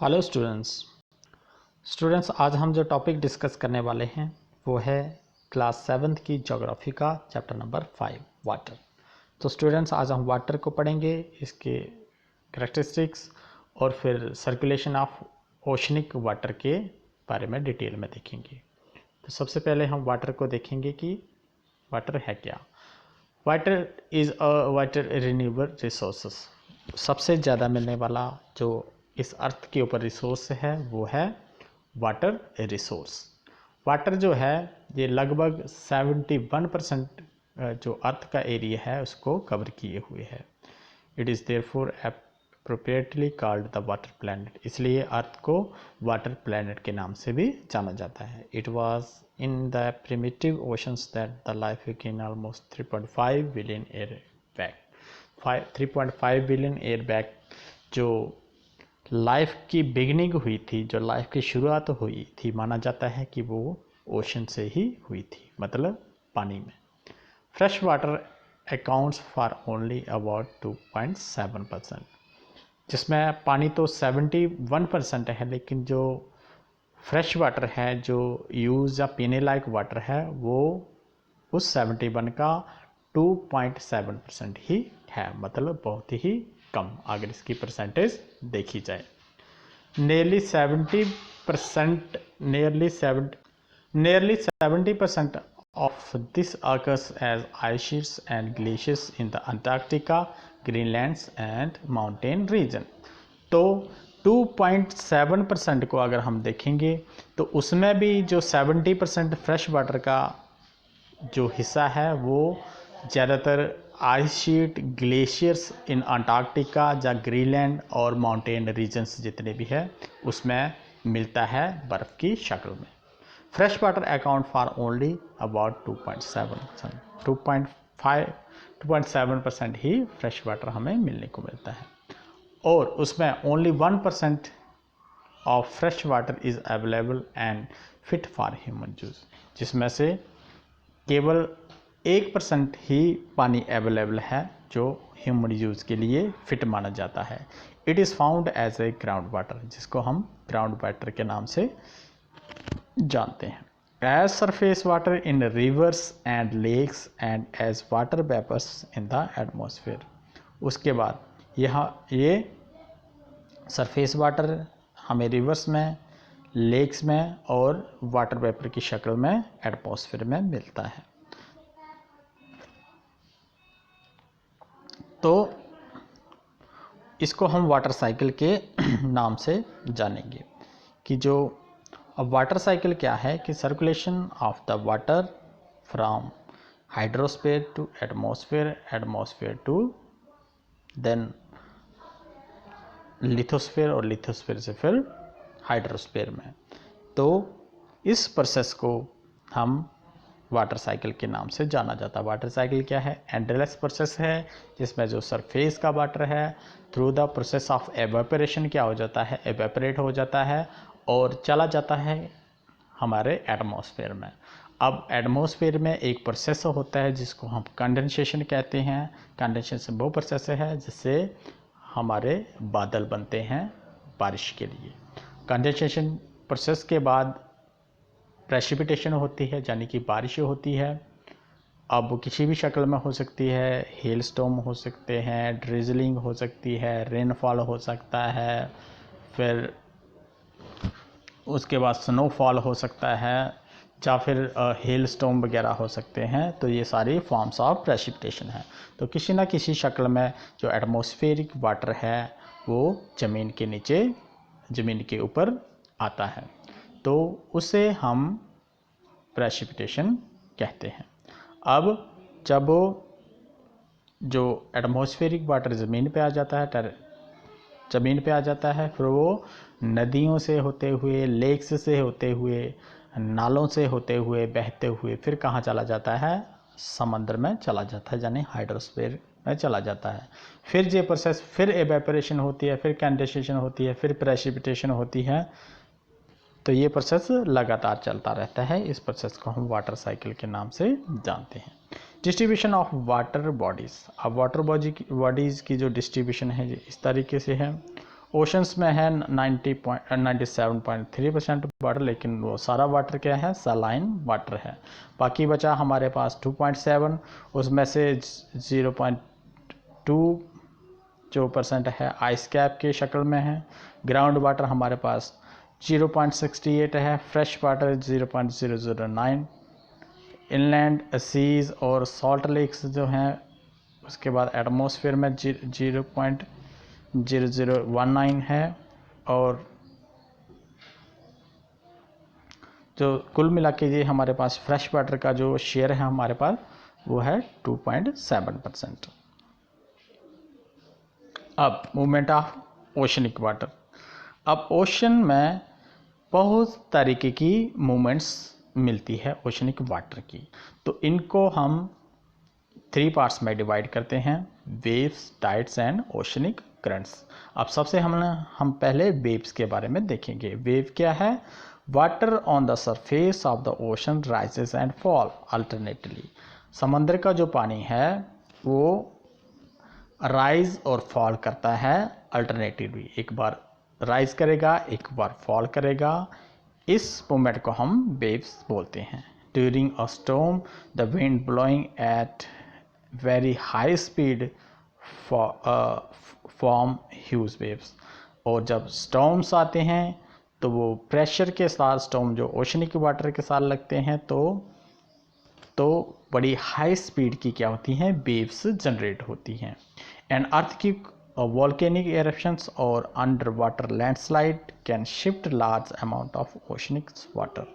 Hello students आज हम जो टॉपिक डिस्कस करने वाले हैं वो है क्लास 7th की ज्योग्राफी का चैप्टर नंबर 5 वाटर। तो स्टूडेंट्स आज हम वाटर को पढ़ेंगे, इसके करैक्टरिस्टिक्स और फिर सर्कुलेशन ऑफ ओशनिक वाटर के बारे में डिटेल में देखेंगे। तो सबसे पहले हम वाटर को देखेंगे कि वाटर है क्या। Water is water renewable resources. सबसे ज़्यादा मिलने वाला जो इस अर्थ के ऊपर रिसोर्स है वो है वाटर रिसोर्स। वाटर जो है ये लगभग 71% जो अर्थ का एरिया है उसको कवर किए हुए है। It is therefore appropriately called the water planet. इसलिए अर्थ को वाटर प्लैनेट के नाम से भी जाना जाता है। It was in the primitive oceans that the life begin almost 3.5 billion year back. 3.5 billion year back जो लाइफ की बिगनिंग हुई थी, जो लाइफ की शुरुआत हुई थी, माना जाता है कि वो ओशन से ही हुई थी, मतलब पानी में। Fresh water accounts for only about 2.7%, जिसमें पानी तो 71% है, लेकिन जो फ्रेश वाटर है, जो यूज़ या पीने लायक वाटर है, वो उस 71 का 2.7% ही है, मतलब बहुत ही कम अगर इसकी परसेंटेज देखी जाए। nearly 70% of this occurs as ice sheets and glaciers in the Antarctica, Greenlands and mountain region। तो 2.7% को अगर हम देखेंगे तो उसमें भी जो 70% फ्रेश वाटर का जो हिस्सा है वो ज़्यादातर आइस शीट, ग्लेशियर्स इन अंटार्कटिका या ग्रीनलैंड और माउंटेन रीजन्स जितने भी है उसमें मिलता है बर्फ़ की शक्ल में। Fresh water account for only about 2.7% he fresh water हमें मिलने को मिलता है, और उसमें only 1% of fresh water is available and fit for human use, जिसमें से केवल 1% ही पानी अवेलेबल है जो ह्यूमन यूज़ के लिए फिट माना जाता है। It is found as a ground water, जिसको हम ग्राउंड वाटर के नाम से जानते हैं। As surface water in rivers and lakes and as water vapours in the atmosphere. उसके बाद ये सरफेस वाटर हमें रिवर्स में, लेक्स में और वाटर वेपर की शक्ल में एटमॉस्फेयर में मिलता है। तो इसको हम वाटर साइकिल के नाम से जानेंगे कि जो अब वाटर साइकिल क्या है कि circulation of the water from hydrosphere to atmosphere, atmosphere to then lithosphere और लिथोस्फीयर से फिर हाइड्रोस्फीयर में। तो इस प्रोसेस को हम वाटर साइकिल के नाम से जाना जाता है। वाटर साइकिल क्या है? एंडलेस प्रोसेस है, जिसमें जो सरफेस का वाटर है through the process of evaporation क्या हो जाता है, एवेपोरेट हो जाता है और चला जाता है हमारे एटमॉस्फेयर में। अब एटमॉस्फेयर में एक प्रोसेस होता है जिसको हम कंडेंसेशन कहते हैं। कंडेंसेशन वो प्रोसेस है जिससे हमारे बादल बनते हैं बारिश के लिए। कंडेंसेशन प्रोसेस के बाद प्रेसिपिटेशन होती है, यानी कि बारिश होती है। अब वो किसी भी शक्ल में हो सकती है, हेल स्टॉर्म हो सकते हैं, ड्रिजलिंग हो सकती है, रेनफॉल हो सकता है, फिर उसके बाद स्नोफॉल हो सकता है, या फिर हेल स्टॉर्म वगैरह हो सकते हैं। तो ये सारी फॉर्म्स ऑफ प्रेसिपिटेशन है। तो किसी ना किसी शक्ल में जो एटमॉस्फेरिक वाटर है वो ज़मीन के नीचे, ज़मीन के ऊपर आता है, तो उसे हम प्रेसिपिटेशन कहते हैं। अब जब जो एटमॉस्फेरिक वाटर ज़मीन पे आ जाता है, ज़मीन पे आ जाता है, फिर वो नदियों से होते हुए, लेक्स से होते हुए, नालों से होते हुए, बहते हुए फिर कहाँ चला जाता है? समंदर में चला जाता है, यानी हाइड्रोस्फीयर में चला जाता है। फिर ये प्रोसेस, फिर एवेपोरेशन होती है, फिर कंडेंसेशन होती है, फिर प्रेसिपिटेशन होती है। तो ये प्रोसेस लगातार चलता रहता है। इस प्रोसेस को हम वाटर साइकिल के नाम से जानते हैं। Distribution of water bodies. अब वाटर बॉडीज़ की जो डिस्ट्रीब्यूशन है इस तरीके से है। ओशंस में है 97.3% वाटर, लेकिन वो सारा वाटर क्या है, सलाइन वाटर है। बाकी बचा हमारे पास 2.7, उसमें से 0.2 जो % है आइस कैप के शक्ल में है। ग्राउंड वाटर हमारे पास 0.68 है, फ्रेश वाटर 0.009, इनलैंड सीज और सॉल्ट लेक्स जो हैं उसके बाद एटमॉस्फेयर में 0.0019 है, और जो कुल मिला के ये हमारे पास फ्रेश वाटर का जो शेयर है हमारे पास वो है 2.7%। अब मूवमेंट ऑफ ओशनिक वाटर। अब ओशन में बहुत तरीके की मूवमेंट्स मिलती है ओशनिक वाटर की, तो इनको हम 3 पार्ट्स में डिवाइड करते हैं, waves, tides and oceanic currents. अब सबसे हम पहले वेव्स के बारे में देखेंगे। वेव क्या है? Water on the surface of the ocean rises and fall alternately. समंदर का जो पानी है वो राइज और फॉल करता है अल्टरनेटिवली, एक बार राइज करेगा एक बार फॉल करेगा। इस मूवमेंट को हम वेव्स बोलते हैं। During a storm the wind blowing at very high speed form huge waves. और जब स्टॉर्म्स आते हैं तो वो प्रेशर के साथ, स्टॉर्म जो ओशनिक वाटर के साथ लगते हैं तो बड़ी हाई स्पीड की क्या होती हैं, वेव्स जनरेट होती हैं। एंड अर्थक्वेक, वोल्केनिक एरप्शंस और under water landslide can shift large amount of oceanic water.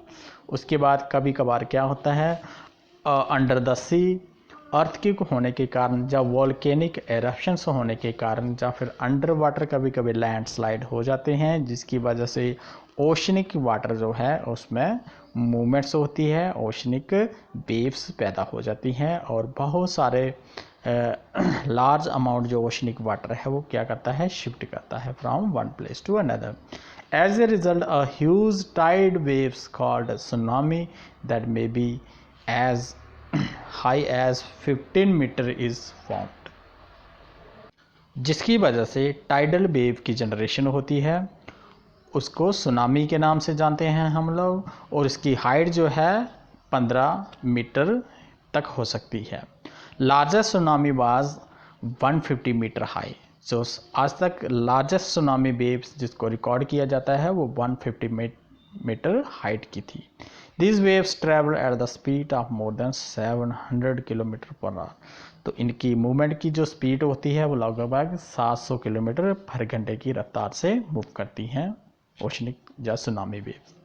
उसके बाद कभी कभार क्या होता है, अंडर द सी अर्थक्वेक होने के कारण, जब वोल्केनिक एरप्शंस होने के कारण, या फिर अंडर वाटर कभी कभी लैंडस्लाइड हो जाते हैं, जिसकी वजह से ओशनिक वाटर जो है उसमें मूवमेंट्स होती है, ओशनिक वेव्स पैदा हो जाती हैं, और बहुत सारे लार्ज अमाउंट जो ओशनिक वाटर है वो क्या करता है, शिफ्ट करता है from one place to another. As a result a huge tide waves called tsunami that may be as high as 15 metre is formed, जिसकी वजह से टाइडल वेव की जनरेशन होती है। उसको सुनामी के नाम से जानते हैं हम लोग, और इसकी हाइट जो है 15 मीटर तक हो सकती है। Largest tsunami was 150 metre high. जो आज तक लार्जेस्ट सुनामी वेव्स जिसको रिकॉर्ड किया जाता है वो 150 मीटर हाइट की थी। These waves travel at the speed of more than 700 kilometre per hour. तो इनकी मूवमेंट की जो स्पीड होती है वो लगभग 700 किलोमीटर पर घंटे की रफ्तार से मूव करती हैं ओशनिक या tsunami waves.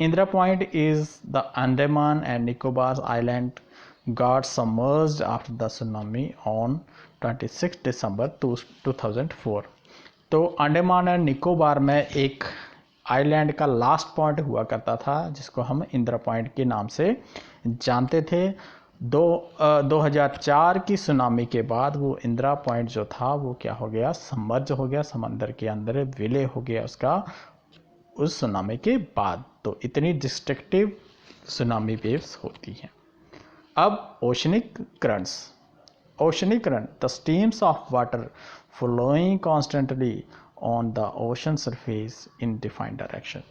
Indira point is the Andaman and Nicobar island got submerged after the tsunami on 26 दिसंबर 2004। तो अंडमान एंड निकोबार में एक आइलैंड का लास्ट पॉइंट हुआ करता था जिसको हम इंदिरा पॉइंट के नाम से जानते थे। 2004 की सुनामी के बाद वो इंदिरा पॉइंट जो था वो क्या हो गया, सबमर्ज हो गया, समंदर के अंदर विलय हो गया उसका उस सुनामी के बाद। तो इतनी डिस्ट्रक्टिव सुनामी वेव्स होती हैं। अब oceanic currents. Oceanic current, the streams of water flowing constantly on the ocean surface in defined direction.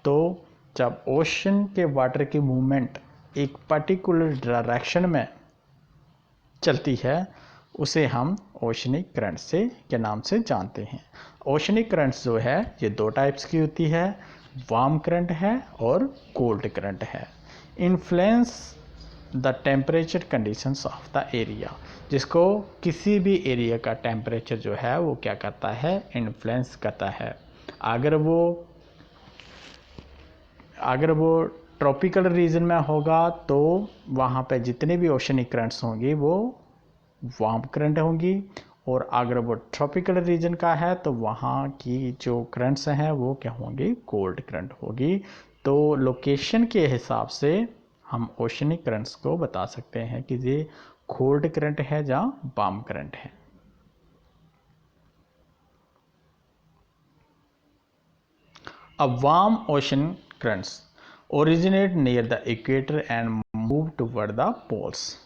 तो जब ओशन के वाटर की मूवमेंट एक पर्टिकुलर डायरेक्शन में चलती है उसे हम ओशनिक करंट से के नाम से जानते हैं। ओशनिक करंट्स जो है ये 2 टाइप्स की होती है, वार्म करंट है और कोल्ड करंट है। Influence the temperature conditions of the area, जिसको किसी भी एरिया का टेम्परेचर जो है वो क्या करता है, इन्फ्लुएंस करता है। अगर वो ट्रॉपिकल रीजन में होगा तो वहाँ पे जितने भी ओशनिक करंट्स होंगी वो वार्म करंट होंगी, और अगर वो ट्रॉपिकल रीजन का है तो वहाँ की जो करंट्स हैं वो क्या होंगी, कोल्ड करंट होगी। तो लोकेशन के हिसाब से हम ओशनिक करंट्स को बता सकते हैं कि ये कोल्ड करंट है या वार्म करंट है। अब warm ocean currents originate near the equator and move toward the poles.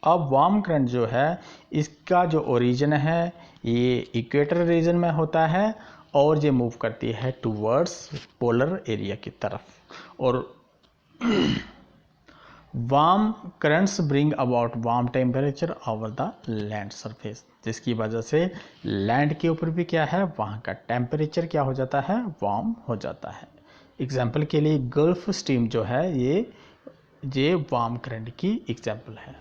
अब वार्म करंट जो है इसका जो ओरिजिन है ये इक्वेटर रीजन में होता है और ये मूव करती है टूवर्ड्स पोलर एरिया की तरफ। और warm currents bring about warm temperature over the land surface, जिसकी वजह से लैंड के ऊपर भी क्या है, वहाँ का टेम्परेचर क्या हो जाता है, वार्म हो जाता है। एग्जाम्पल के लिए गल्फ स्ट्रीम जो है ये वार्म करंट की एग्जाम्पल है।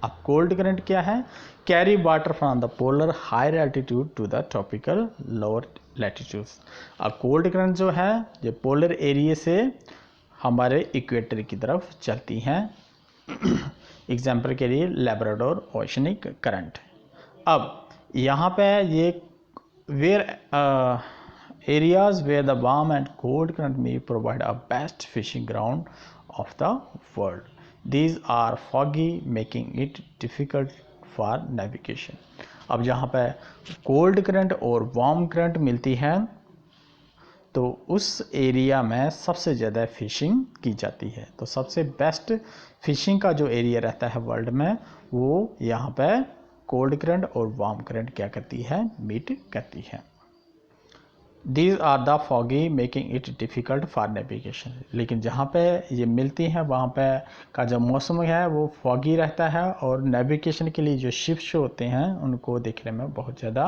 अब कोल्ड करंट क्या है, carry water from the polar higher altitude to the tropical lower latitudes. अब कोल्ड करंट जो है ये पोलर एरिया से हमारे इक्वेटर की तरफ चलती हैं। एग्जाम्पल के लिए लैब्राडोर ओशनिक करंट। अब यहाँ पे ये where areas where the warm and cold current may provide a best fishing ground of the world. These are foggy, making it difficult for navigation. अब जहाँ पे कोल्ड करंट और वार्म करंट मिलती है तो उस एरिया में सबसे ज़्यादा फिशिंग की जाती है। तो सबसे बेस्ट फिशिंग का जो एरिया रहता है वर्ल्ड में वो यहाँ पे कोल्ड करंट और वार्म करंट क्या करती है, मीट करती है। These are the foggy making it difficult for navigation. लेकिन जहाँ पे ये मिलती हैं वहाँ पे का जो मौसम है वो फॉगी रहता है और नेविगेशन के लिए जो शिप्स होते हैं उनको देखने में बहुत ज़्यादा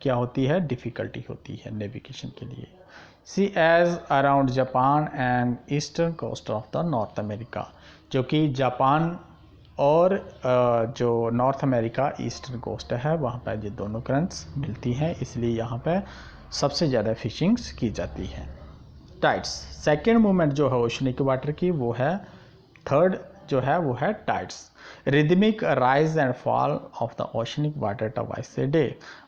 क्या होती है, डिफ़िकल्टी होती है नेविगेशन के लिए। Seas around Japan and eastern coast of the North America, जो कि जापान और जो नॉर्थ अमेरिका ईस्टर्न कोस्ट है वहाँ पर ये दोनों करंट्स मिलती हैं, इसलिए यहाँ पे सबसे ज़्यादा फिशिंग्स की जाती है। टाइड्स, सेकेंड मूवमेंट जो है ओशनिक वाटर की वो है, थर्ड जो है वो है tides. Rhythmic rise and fall of the oceanic water twice a day.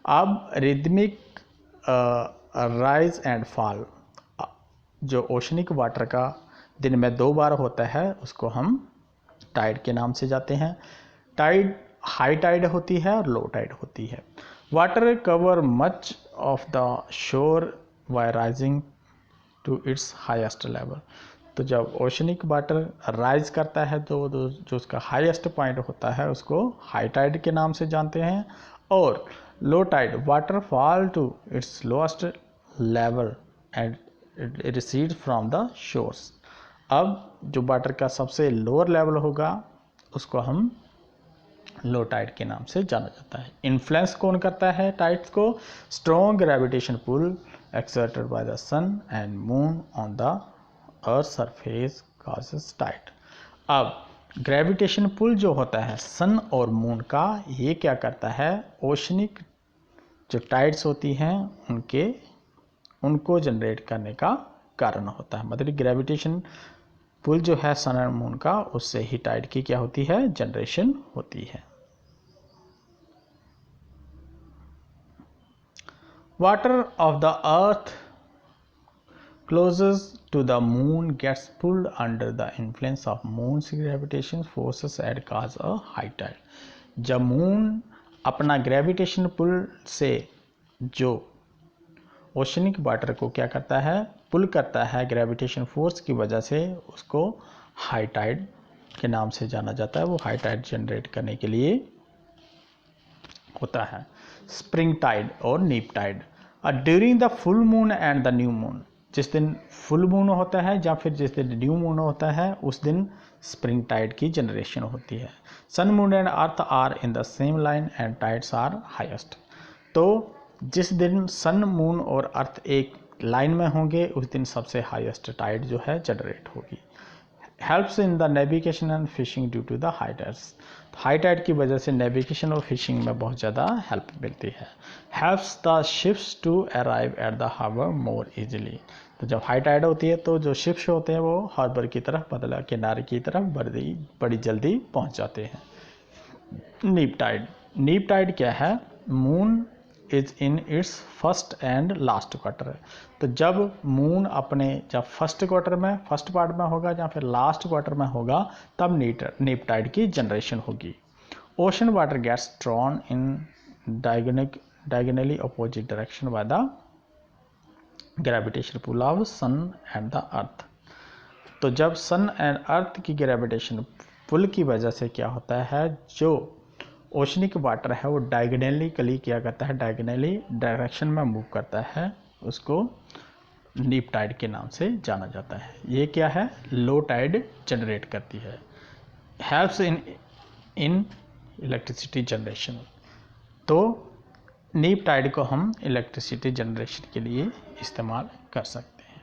अब रिदमिक राइज एंड फॉल जो ओशनिक वाटर का दिन में 2 बार होता है उसको हम टाइड के नाम से जाते हैं। टाइड हाई टाइड होती है और लो टाइड होती है। Water cover much of the shore by rising to its highest level. तो जब ओशनिक वाटर राइज करता है तो जो उसका हाईएस्ट पॉइंट होता है उसको हाई टाइड के नाम से जानते हैं। और low tide water fall to its lowest level and recede from the shores. अब जो वाटर का सबसे लोअर लेवल होगा उसको हम लो टाइड के नाम से जाना जाता है। इन्फ्लुएंस कौन करता है टाइड्स को, strong gravitation pull exerted by the sun and moon on the earth surface causes tide. अब ग्रेविटेशन पुल जो होता है सन और मून का, ये क्या करता है, ओशनिक जो टाइड्स होती हैं उनको जनरेट करने का कारण होता है। मतलब ग्रेविटेशन पुल जो है सन और मून का, उससे ही टाइड की क्या होती है, जनरेशन होती है। Water of the earth closest to the moon gets pulled under the influence of moon's gravitation forces and cause a high tide. जब मून अपना ग्रेविटेशन पुल से जो ओशनिक वाटर को क्या करता है, पुल करता है ग्रेविटेशन फोर्स की वजह से, उसको हाई टाइड के नाम से जाना जाता है। वो हाई टाइड जनरेट करने के लिए होता है। स्प्रिंग टाइड और neap tide. During the full moon and the new moon, जिस दिन फुल मून होता है या फिर जिस दिन न्यू मून होता है उस दिन स्प्रिंग टाइड की जनरेशन होती है। Sun moon and earth are in the same line and tides are highest. तो जिस दिन सन मून और अर्थ एक लाइन में होंगे उस दिन सबसे हाईएस्ट टाइड जो है जनरेट होगी। Helps in the navigation and fishing due to the high tides. High tide की वजह से नेविगेशन और फिशिंग में बहुत ज़्यादा हेल्प मिलती है। Helps the ships to arrive at the harbour more easily. तो जब हाई टाइड होती है तो जो शिप्स होते हैं वो हार्बर की तरफ, मतलब किनारे की तरफ बड़ी जल्दी पहुंच जाते हैं। नीप टाइड। नीप टाइड क्या है, moon is in its first and last quarter. तो जब मून जब फर्स्ट क्वार्टर में, फर्स्ट पार्ट में होगा या फिर लास्ट क्वार्टर में होगा तब नीप टाइड की जनरेशन होगी। Ocean water gets drawn in diagonally opposite direction by the gravitation pull of sun and the earth. तो जब सन एंड अर्थ की ग्रेविटेशन पुल की वजह से क्या होता है, जो ओशनिक वाटर है वो डायगोनली क्या करता है, डायगोनली डायरेक्शन में मूव करता है उसको नीप टाइड के नाम से जाना जाता है। ये क्या है, लो टाइड जनरेट करती है, हेल्प्स इन इलेक्ट्रिसिटी जनरेशन। तो नीप टाइड को हम इलेक्ट्रिसिटी जनरेशन के लिए इस्तेमाल कर सकते हैं।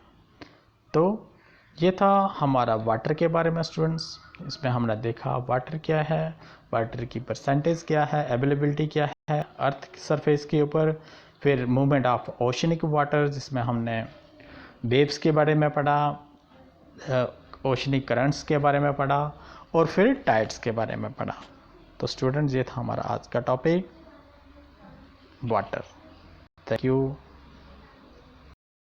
तो ये था हमारा वाटर के बारे में स्टूडेंट्स। इसमें हमने देखा वाटर क्या है, वाटर की परसेंटेज क्या है, अवेलेबिलिटी क्या है अर्थ की सरफेस के ऊपर, फिर मूवमेंट ऑफ ओशनिक वाटर जिसमें हमने वेव्स के बारे में पढ़ा, ओशनिक करंट्स के बारे में पढ़ा, और फिर टाइड्स के बारे में पढ़ा। तो स्टूडेंट्स ये था हमारा आज का टॉपिक वाटर। Thank you.